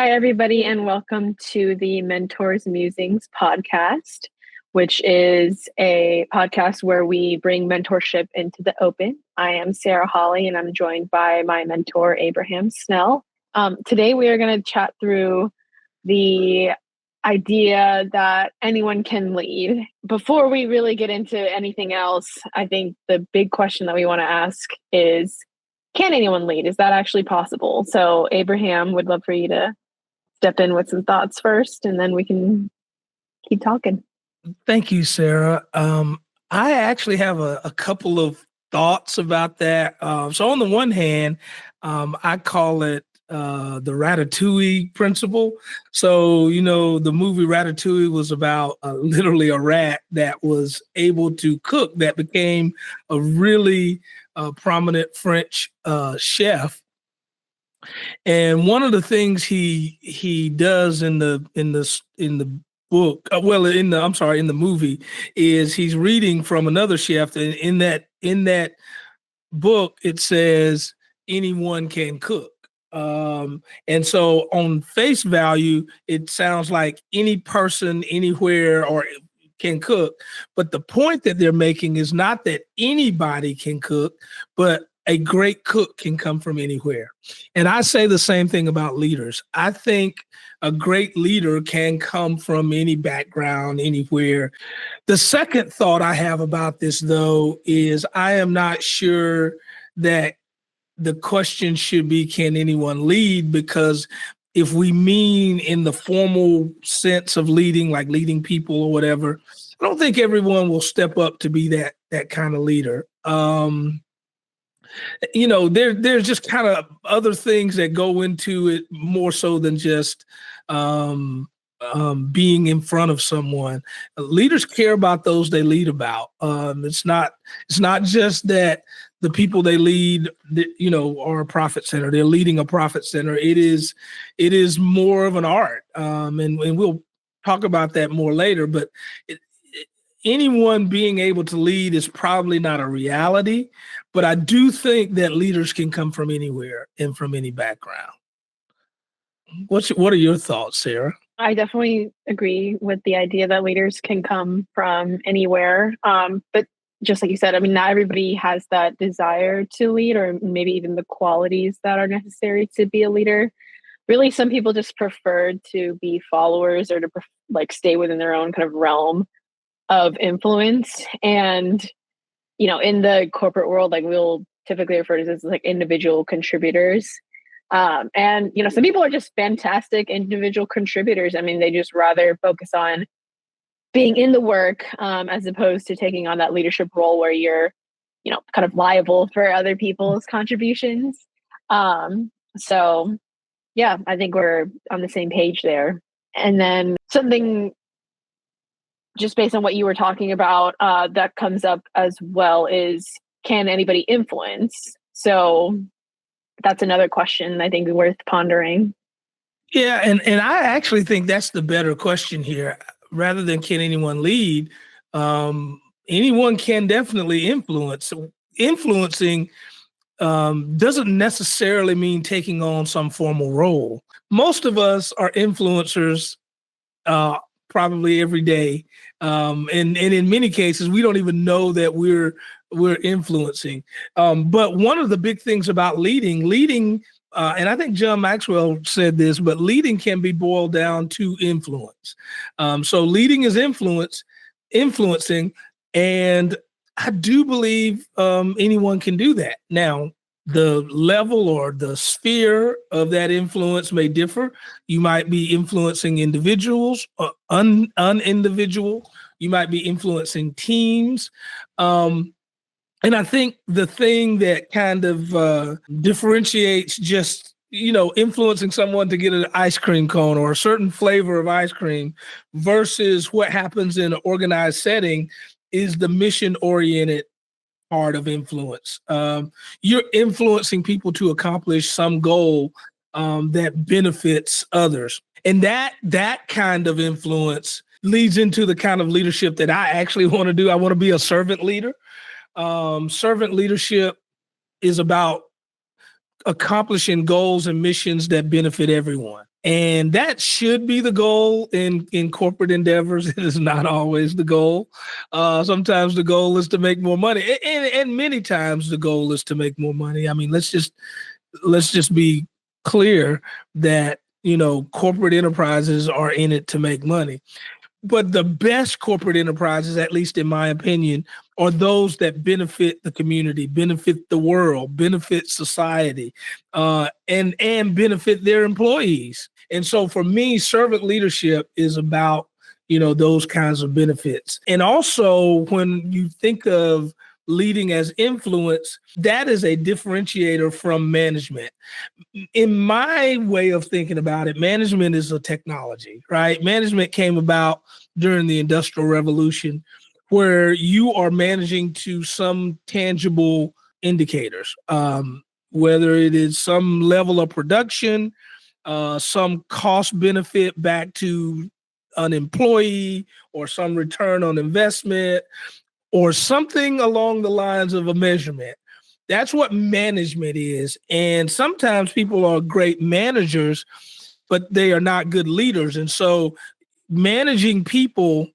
Hi, everybody, and welcome to the Mentors Musings podcast, which is a podcast where we bring mentorship into the open. I am Sarah Hawley, and I'm joined by my mentor, Abraham Snell. Today, we are going to chat through the idea that anyone can lead. Before we really get into anything else, I think the big question that we want to ask is, can anyone lead? Is that actually possible? So, Abraham, would love for you to step in with some thoughts first, and then we can keep talking. Thank you, Sarah. I actually have a couple of thoughts about that. So on the one hand, I call it the Ratatouille principle. So, the movie Ratatouille was about literally a rat that was able to cook, that became a really prominent French chef. And one of the things he does in the book, in the movie, is he's reading from another chef, and in that book it says anyone can cook. And so on face value, it sounds like any person anywhere or can cook. But the point that they're making is not that anybody can cook, but a great cook can come from anywhere. And I say the same thing about leaders. I think a great leader can come from any background, anywhere. The second thought I have about this, though, is I am not sure that the question should be, can anyone lead? Because if we mean in the formal sense of leading, like leading people or whatever, I don't think everyone will step up to be that kind of leader. There's just kind of other things that go into it more so than just being in front of someone. Leaders care about those they lead about. It's not just that the people they lead, are a profit center. They're leading a profit center. It is more of an art, and we'll talk about that more later. But anyone being able to lead is probably not a reality, but I do think that leaders can come from anywhere and from any background. What are your thoughts, Sarah? I definitely agree with the idea that leaders can come from anywhere. But just like you said, I mean, not everybody has that desire to lead, or maybe even the qualities that are necessary to be a leader. Really, some people just prefer to be followers, or to stay within their own kind of realm of influence. And in the corporate world, we'll typically refer to this as individual contributors. And some people are just fantastic individual contributors. I mean, they just rather focus on being in the work, as opposed to taking on that leadership role where you're kind of liable for other people's contributions. So yeah, I think we're on the same page there. And then something just based on what you were talking about, that comes up as well is, can anybody influence? So that's another question I think worth pondering. Yeah, and I actually think that's the better question here. Rather than can anyone lead, anyone can definitely influence. Influencing doesn't necessarily mean taking on some formal role. Most of us are influencers probably every day. And in many cases, we don't even know that we're influencing. But one of the big things about leading, and I think John Maxwell said this, but leading can be boiled down to influence. So leading is influencing, and I do believe anyone can do that. Now, the level or the sphere of that influence may differ. You might be influencing individuals, unindividual. You might be influencing teams. And I think the thing that kind of differentiates just, influencing someone to get an ice cream cone or a certain flavor of ice cream versus what happens in an organized setting is the mission-oriented part of influence. You're influencing people to accomplish some goal that benefits others. And that kind of influence leads into the kind of leadership that I actually want to do. I want to be a servant leader. Servant leadership is about accomplishing goals and missions that benefit everyone. And that should be the goal in corporate endeavors. It is not always the goal. Sometimes the goal is to make more money, and many times the goal is to make more money. I mean, let's just be clear that corporate enterprises are in it to make money. But the best corporate enterprises, at least in my opinion, are those that benefit the community, benefit the world, benefit society, and benefit their employees. And so for me, servant leadership is about those kinds of benefits. And also, when you think of leading as influence, that is a differentiator from management. In my way of thinking about it, management is a technology, right? Management came about during the Industrial Revolution, where you are managing to some tangible indicators, whether it is some level of production, some cost benefit back to an employee, or some return on investment, or something along the lines of a measurement. That's what management is. And sometimes people are great managers, but they are not good leaders. And so managing people,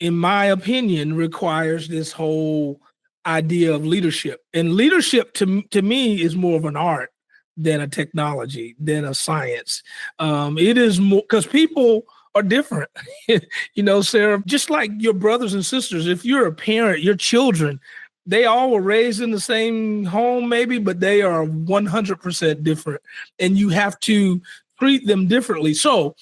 in my opinion, requires this whole idea of leadership. And leadership to me is more of an art than a technology, than a science. It is more because people are different. Sarah, just like your brothers and sisters, if you're a parent, your children, they all were raised in the same home, maybe, but they are 100% different. And you have to treat them differently. So,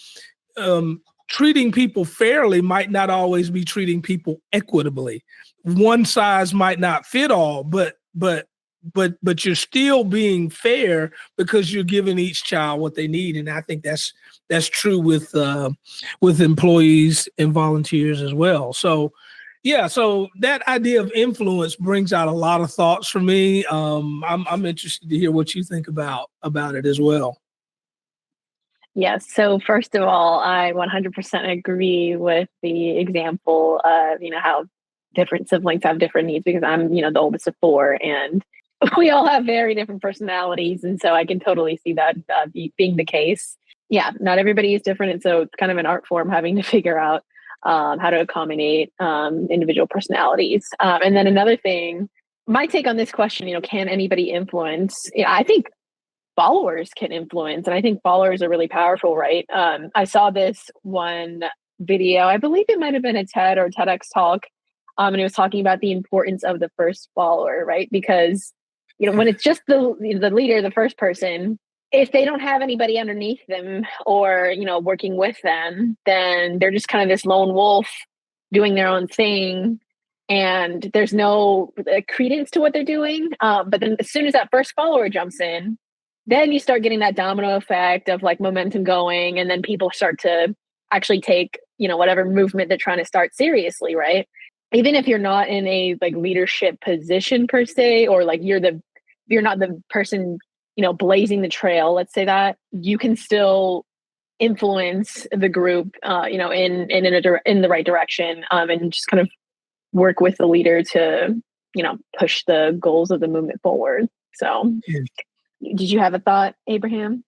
treating people fairly might not always be treating people equitably. One size might not fit all, but you're still being fair because you're giving each child what they need. And I think that's true with employees and volunteers as well. So yeah, so that idea of influence brings out a lot of thoughts for me. I'm interested to hear what you think about it as well. Yes. So first of all, I 100% agree with the example of, how different siblings have different needs because I'm, the oldest of four and we all have very different personalities. And so I can totally see that being the case. Yeah, not everybody is different. And so it's kind of an art form having to figure out how to accommodate individual personalities. And then another thing, my take on this question, can anybody influence? I think followers can influence. And I think followers are really powerful, right? I saw this one video, I believe it might have been a TED or TEDx talk. And it was talking about the importance of the first follower, right? Because, when it's just the leader, the first person, if they don't have anybody underneath them or, working with them, then they're just kind of this lone wolf doing their own thing. And there's no credence to what they're doing. But then as soon as that first follower jumps in, then you start getting that domino effect of like momentum going, and then people start to actually take, whatever movement they're trying to start seriously, right? Even if you're not in a like leadership position per se, or like you're not the person, blazing the trail, let's say that, you can still influence the group, in the right direction, and just kind of work with the leader to, push the goals of the movement forward. So Yeah. did you have a thought, Abraham?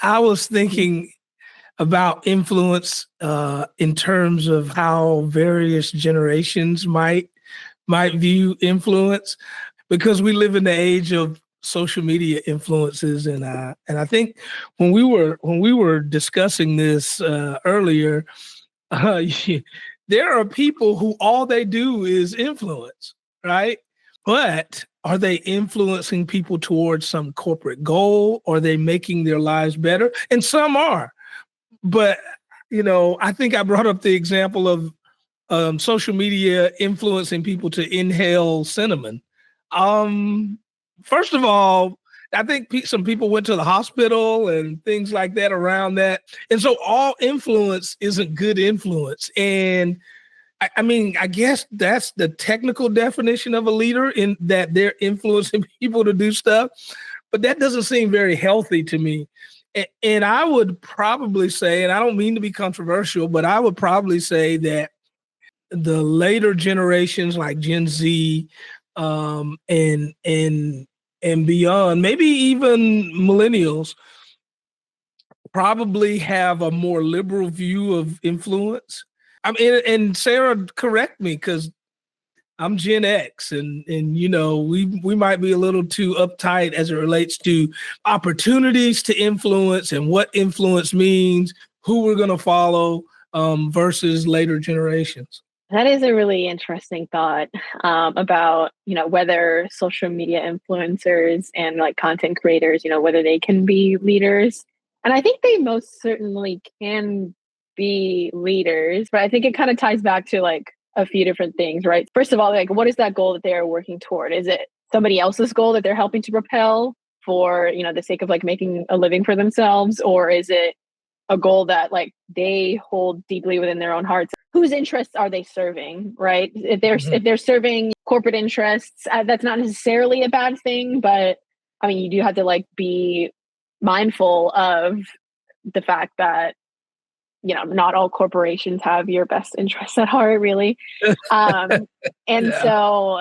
I was thinking about influence in terms of how various generations might view influence, because we live in the age of social media influences, and I think when we were discussing this earlier, uh, there are people who all they do is influence, right? But are they influencing people towards some corporate goal? Are they making their lives better? And some are. But, I think I brought up the example of social media influencing people to inhale cinnamon. Um, First of all, I think some people went to the hospital and things like that around that. And so all influence isn't good influence. And I mean, I guess that's the technical definition of a leader, in that they're influencing people to do stuff, but that doesn't seem very healthy to me. And I would probably say, and I don't mean to be controversial, but I would probably say that the later generations like Gen Z, and beyond, maybe even millennials, probably have a more liberal view of influence. I mean, and Sarah, correct me, because I'm Gen X, and we might be a little too uptight as it relates to opportunities to influence and what influence means, who we're going to follow, versus later generations. That is a really interesting thought, about, whether social media influencers and like content creators, whether they can be leaders. And I think they most certainly can be leaders, but I think it kind of ties back to like a few different things, right? First of all, like what is that goal that they are working toward? Is it somebody else's goal that they're helping to propel for, the sake of like making a living for themselves? Or is it a goal that like they hold deeply within their own hearts? Whose interests are they serving, right? If they're serving corporate interests, that's not necessarily a bad thing, but I mean, you do have to like be mindful of the fact that not all corporations have your best interests at heart, really. um and Yeah. so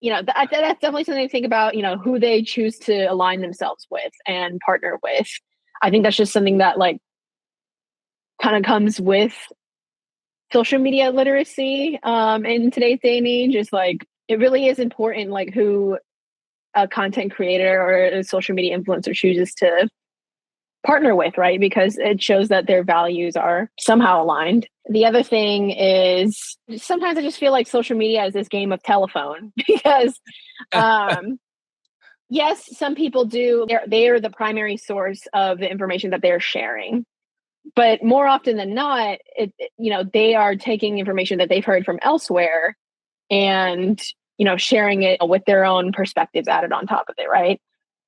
that's definitely something to think about, who they choose to align themselves with and partner with. I think that's just something that like kind of comes with social media literacy, in today's day and age. Is like it really is important like who a content creator or a social media influencer chooses to partner with, right? Because it shows that their values are somehow aligned. The other thing is sometimes I just feel like social media is this game of telephone because yes, some people do, they are the primary source of the information that they're sharing. But more often than not, they are taking information that they've heard from elsewhere and, sharing it with their own perspectives added on top of it, right?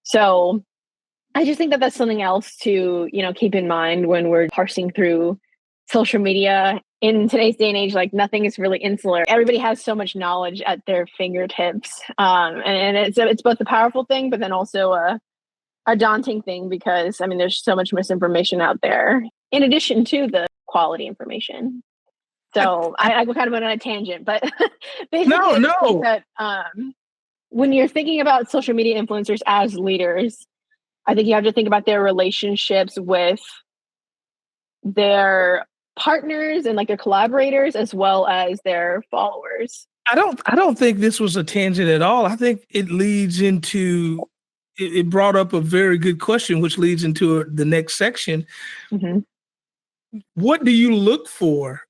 So I just think that that's something else to, keep in mind when we're parsing through social media. In today's day and age, like nothing is really insular. Everybody has so much knowledge at their fingertips. And it's both a powerful thing, but then also a daunting thing because, I mean, there's so much misinformation out there in addition to the quality information. So I kind of went on a tangent, but basically I just think No. that when you're thinking about social media influencers as leaders, I think you have to think about their relationships with their partners and like their collaborators as well as their followers. I don't think this was a tangent at all. I think it leads into it brought up a very good question, which leads into the next section. Mm-hmm. What do you look for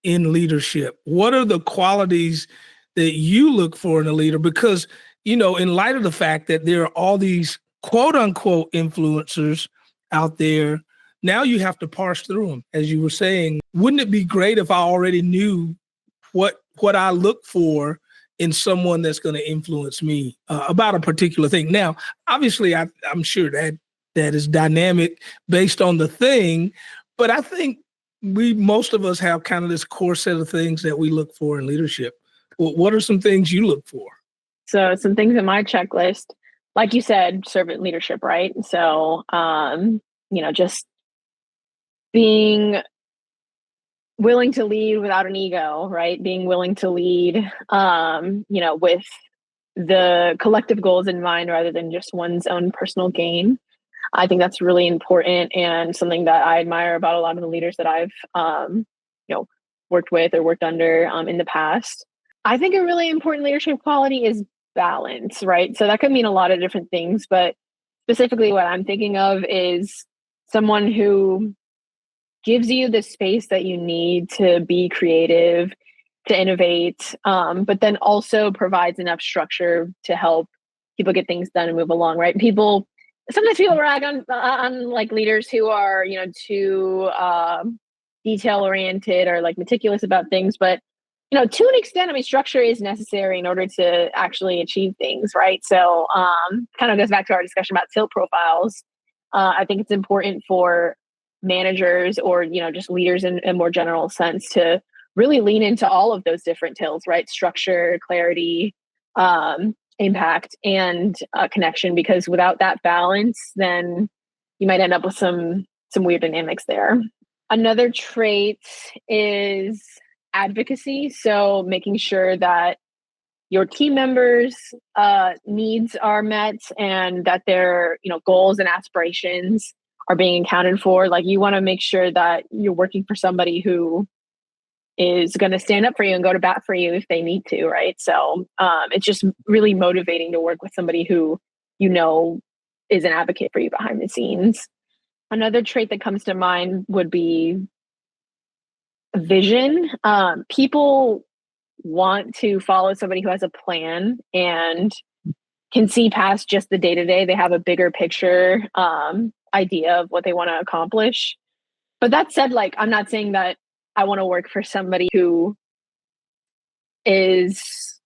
in leadership? What are the qualities that you look for in a leader? Because, in light of the fact that there are all these quote unquote influencers out there, now you have to parse through them. As you were saying, wouldn't it be great if I already knew what I look for in someone that's going to influence me about a particular thing? Now, obviously, I'm sure that is dynamic based on the thing, but I think most of us have kind of this core set of things that we look for in leadership. Well, what are some things you look for? So some things in my checklist, like you said, servant leadership, right? So, just being willing to lead without an ego, right? Being willing to lead, with the collective goals in mind rather than just one's own personal gain. I think that's really important and something that I admire about a lot of the leaders that I've, worked with or worked under in the past. I think a really important leadership quality is balance, right? So that could mean a lot of different things, but specifically what I'm thinking of is someone who gives you the space that you need to be creative, to innovate, but then also provides enough structure to help people get things done and move along, right? Sometimes people rag on like leaders who are, too detail oriented or like meticulous about things, but to an extent, I mean, structure is necessary in order to actually achieve things, right? So, kind of goes back to our discussion about tilt profiles. I think it's important for managers or just leaders in a more general sense to really lean into all of those different tilts, right? Structure, clarity, impact, and connection. Because without that balance, then you might end up with some weird dynamics there. Another trait is advocacy. So making sure that your team members' needs are met and that their goals and aspirations are being accounted for. Like, you want to make sure that you're working for somebody who is going to stand up for you and go to bat for you if they need to, right? So it's just really motivating to work with somebody who you know is an advocate for you behind the scenes. Another trait that comes to mind would be vision. People want to follow somebody who has a plan and can see past just the day to day. They have a bigger picture idea of what they want to accomplish. But that said, like, I'm not saying that I want to work for somebody who is,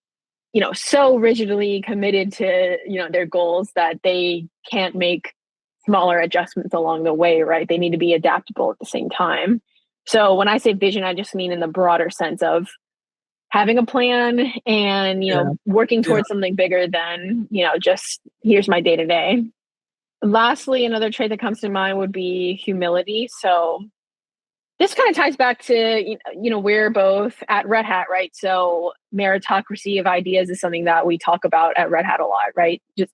so rigidly committed to, their goals that they can't make smaller adjustments along the way, right? They need to be adaptable at the same time. So when I say vision, I just mean in the broader sense of having a plan and, Yeah. working Yeah. towards something bigger than, just here's my day to day. Lastly, another trait that comes to mind would be humility. So this kind of ties back to, we're both at Red Hat, right? So meritocracy of ideas is something that we talk about at Red Hat a lot, right? Just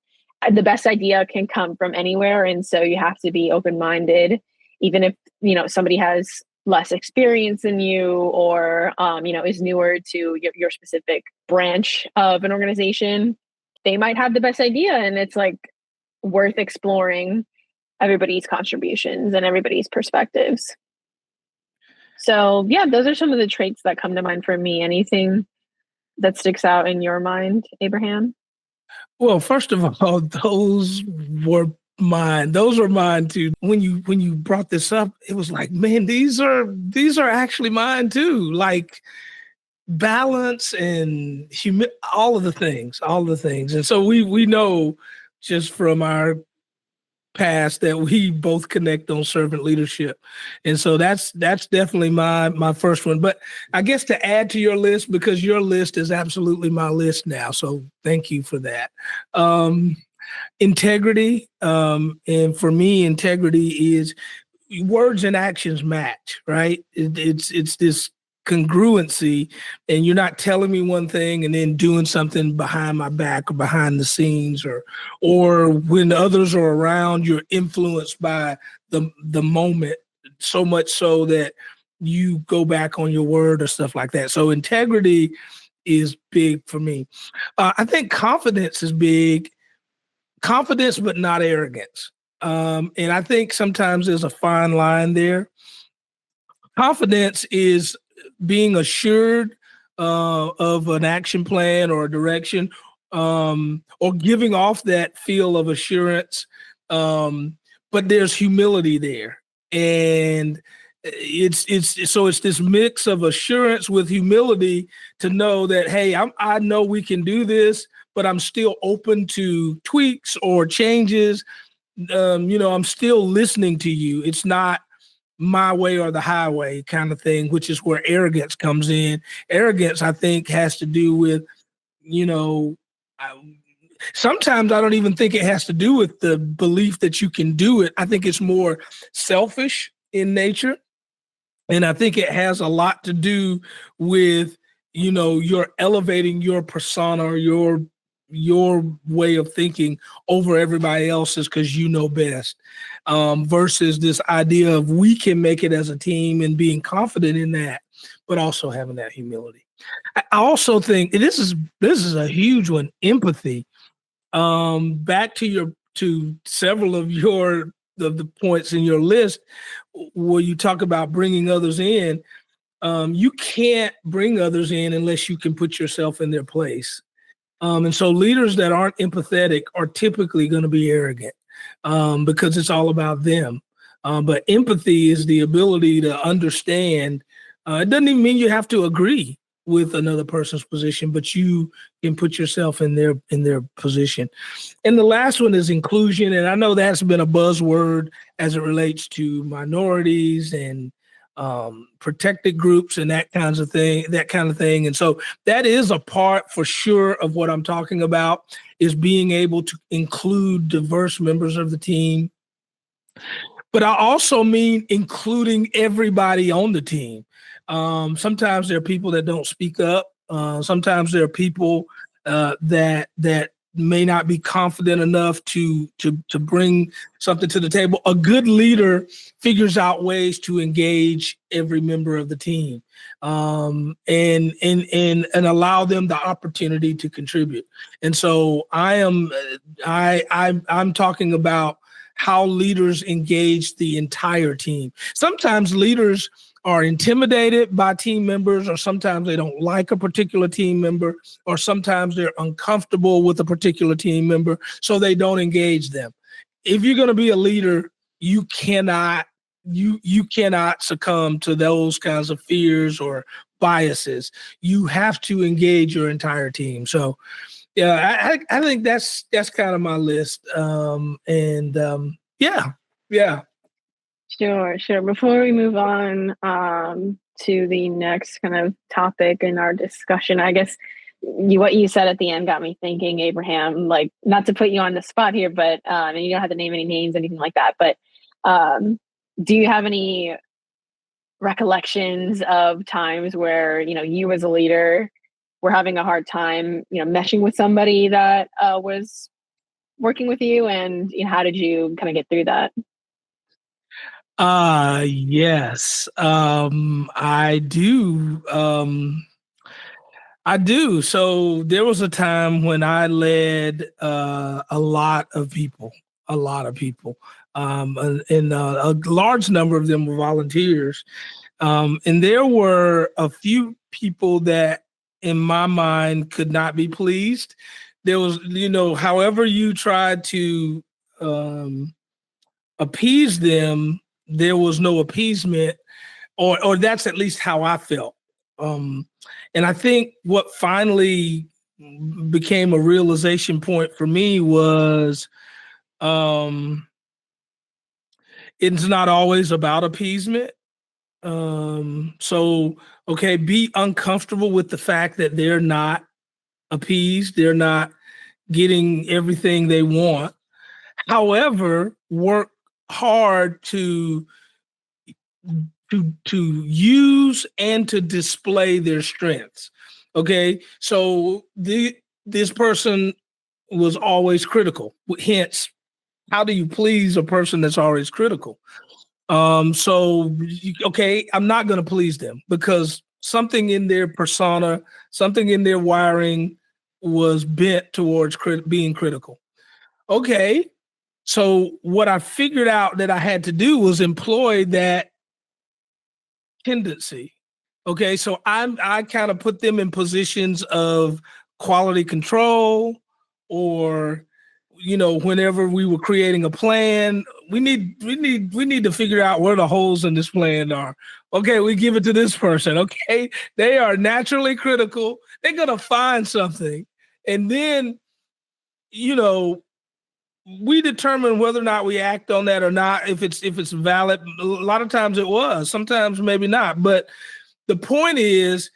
the best idea can come from anywhere. And so you have to be open-minded, even if, somebody has less experience than you or, is newer to your specific branch of an organization. They might have the best idea, and it's like worth exploring everybody's contributions and everybody's perspectives. So yeah, those are some of the traits that come to mind for me. Anything that sticks out in your mind, Abraham? Well, first of all, those were mine. Those were mine too. When you brought this up, it was like, man, these are actually mine too. Like balance and all of the things. And so we know just from our past that we both connect on servant leadership. And so that's definitely my first one. But I guess to add to your list, because your list is absolutely my list now. So thank you for that. Integrity. And for me, integrity is words and actions match, right? It's this congruency, and you're not telling me one thing and then doing something behind my back or behind the scenes, or when others are around, you're influenced by the moment so much so that you go back on your word or stuff like that. So integrity is big for me. I think confidence is big. Confidence, but not arrogance. And I think sometimes there's a fine line there. Confidence is being assured of an action plan or a direction, or giving off that feel of assurance. But there's humility there, and it's this mix of assurance with humility to know that, hey, I know we can do this, but I'm still open to tweaks or changes. I'm still listening to you. It's not my way or the highway kind of thing, which is where arrogance comes in. Arrogance, I think, has to do with, sometimes I don't even think it has to do with the belief that you can do it. I think it's more selfish in nature. And I think it has a lot to do with, you're elevating your persona or your way of thinking over everybody else's because you know best, versus this idea of we can make it as a team and being confident in that, but also having that humility. I also think this is a huge one, empathy. Back to several of the points in your list where you talk about bringing others in. You can't bring others in unless you can put yourself in their place. And so leaders that aren't empathetic are typically going to be arrogant, because it's all about them. But empathy is the ability to understand. It doesn't even mean you have to agree with another person's position, but you can put yourself in their position. And the last one is inclusion. And I know that's been a buzzword as it relates to minorities and protected groups and that kind of thing. And so that is a part for sure of what I'm talking about, is being able to include diverse members of the team. But I also mean including everybody on the team. Sometimes there are people that don't speak up. Sometimes there are people that may not be confident enough to bring something to the table. A good leader figures out ways to engage every member of the team, and allow them the opportunity to contribute. And so I'm talking about how leaders engage the entire team. Sometimes leaders are intimidated by team members, or sometimes they don't like a particular team member, or sometimes they're uncomfortable with a particular team member, so they don't engage them. If you're going to be a leader, you cannot succumb to those kinds of fears or biases. You have to engage your entire team. So yeah, I think that's kind of my list. Yeah. Sure, sure. Before we move on to the next kind of topic in our discussion, I guess what you said at the end got me thinking, Abraham, like not to put you on the spot here, but and you don't have to name any names, anything like that, but um, do you have any recollections of times where, you as a leader were having a hard time, meshing with somebody that was working with you, and how did you kind of get through that? Yes. I do. I do. So there was a time when I led a lot of people, and a large number of them were volunteers. And there were a few people that, in my mind, could not be pleased. There was, however you tried to appease them, there was no appeasement, or that's at least how I felt. And I think what finally became a realization point for me was, it's not always about appeasement. So, okay, be uncomfortable with the fact that they're not appeased, they're not getting everything they want. However, work hard to use and to display their strengths. Okay, so this person was always critical. Hence, how do you please a person that's always critical? Okay, I'm not going to please them because something in their persona, something in their wiring was bent towards being critical. Okay, so what I figured out that I had to do was employ that tendency. Okay, so I kind of put them in positions of quality control, or whenever we were creating a plan, we need to figure out where the holes in this plan are. Okay, we give it to this person. Okay, they are naturally critical. They're gonna find something, and then you know we determine whether or not we act on that or not. If it's valid, a lot of times it was. Sometimes maybe not. But the point is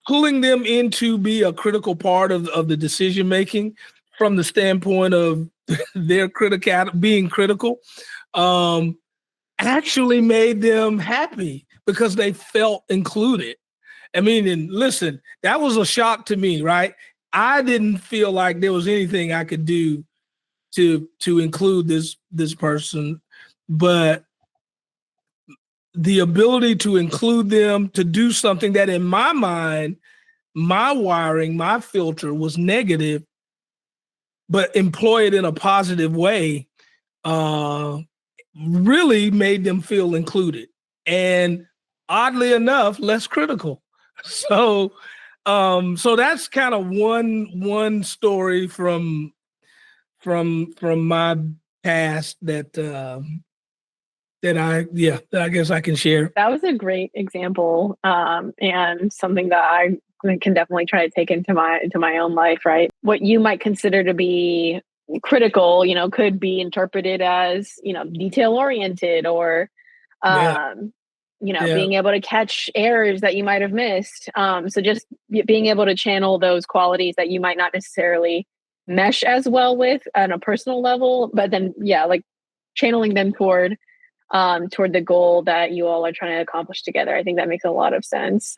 pulling them into be a critical part of the decision making from the standpoint of their critical being critical, um, actually made them happy because they felt included. I mean, and listen, that was a shock to me, right? I didn't feel like there was anything I could do to include this person, but the ability to include them, to do something that in my mind, my wiring, my filter was negative, but employ it in a positive way, uh, really made them feel included, and oddly enough, less critical. So that's kind of one story from my past that I guess I can share. That was a great example, and something that I can definitely try to take into my own life. Right, what you might consider to be critical, could be interpreted as detail oriented, or Yeah, um, yeah, being able to catch errors that you might have missed. So just being able to channel those qualities that you might not necessarily mesh as well with on a personal level, but then yeah, like channeling them toward the goal that you all are trying to accomplish together. I think that makes a lot of sense.